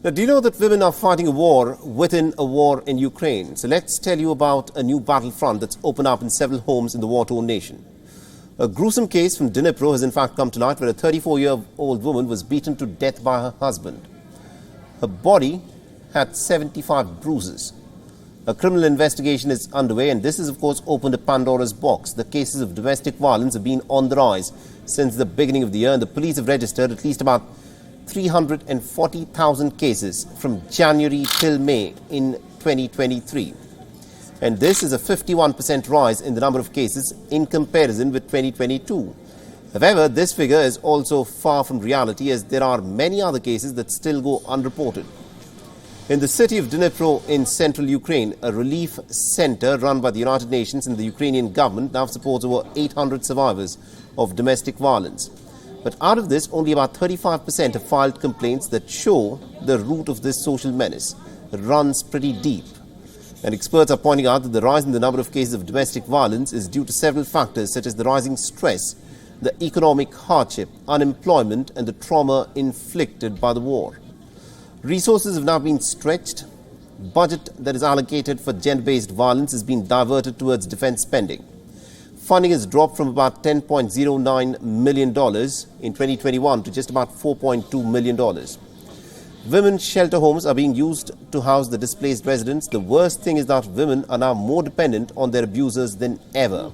Now, do you know that women are fighting a war within a war in Ukraine? So let's tell you about a new battlefront that's opened up in several homes in the war-torn nation. A gruesome case from Dnipro has in fact come to light, where a 34-year-old woman was beaten to death by her husband. Her body had 75 bruises. A criminal investigation is underway, and this has of course opened a Pandora's box. The cases of domestic violence have been on the rise since the beginning of the year, and the police have registered at least about 340,000 cases from January till May in 2023. And this is a 51% rise in the number of cases in comparison with 2022. However, this figure is also far from reality, as there are many other cases that still go unreported. In the city of Dnipro in central Ukraine, a relief center run by the United Nations and the Ukrainian government now supports over 800 survivors of domestic violence. But out of this, only about 35% have filed complaints that show the root of this social menace. It runs pretty deep. And experts are pointing out that the rise in the number of cases of domestic violence is due to several factors, such as the rising stress, the economic hardship, unemployment, and the trauma inflicted by the war. Resources have now been stretched. Budget that is allocated for gender-based violence has been diverted towards defense spending. Funding has dropped from about $10.09 million in 2021 to just about $4.2 million. Women's shelter homes are being used to house the displaced residents. The worst thing is that women are now more dependent on their abusers than ever.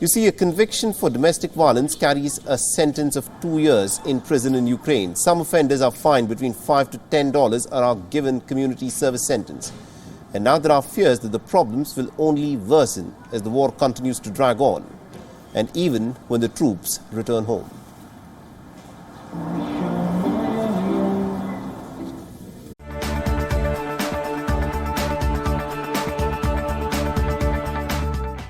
You see, a conviction for domestic violence carries a sentence of 2 years in prison in Ukraine. Some offenders are fined between $5 to $10 and are given community service sentence. And now there are fears that the problems will only worsen as the war continues to drag on, and even when the troops return home.